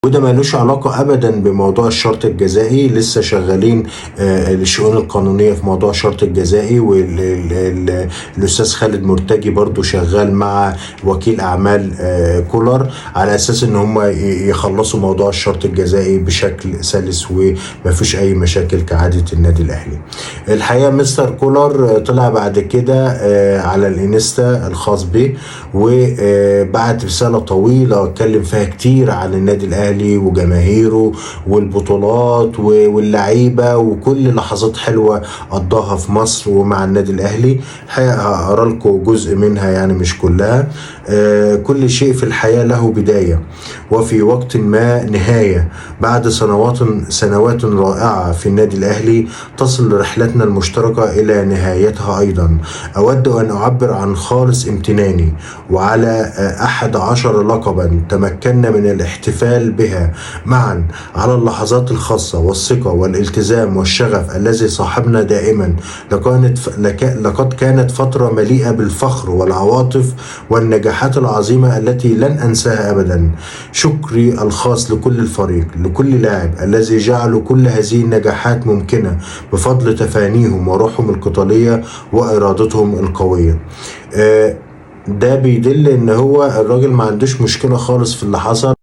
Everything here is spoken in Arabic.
وده مالوش علاقة أبدا بموضوع الشرط الجزائي. لسه شغالين الشؤون القانونية في موضوع الشرط الجزائي، والأستاذ خالد مرتجي برضو شغال مع وكيل أعمال كولر على أساس إن هم يخلصوا موضوع الشرط الجزائي بشكل سلس ومفيش أي مشاكل كعادة النادي الأهلي. الحقيقة مستر كولر طلع بعد كده على الانستا الخاص به وبعت رسالة طويلة اتكلم فيها كتير عن النادي الأهلي وجماهيره والبطولات واللعيبه وكل لحظات حلوه قضاها في مصر ومع النادي الاهلي. هقرا لكم جزء منها يعني مش كلها. كل شيء في الحياه له بدايه وفي وقت ما نهايه. بعد سنوات رائعه في النادي الاهلي تصل رحلتنا المشتركه الى نهايتها ايضا. اود ان اعبر عن خالص امتناني وعلى 11 لقبا تمكنا من الاحتفال بها معا على اللحظات الخاصة والثقة والالتزام والشغف الذي صاحبنا دائما. لقد كانت فترة مليئة بالفخر والعواطف والنجاحات العظيمة التي لن أنساها أبدا. شكري الخاص لكل الفريق، لكل لاعب الذي جعلوا كل هذه النجاحات ممكنة بفضل تفانيهم وروحهم القتالية وإرادتهم القوية. ده بيدل ان هو الراجل ما عندوش مشكلة خالص في اللي حصل.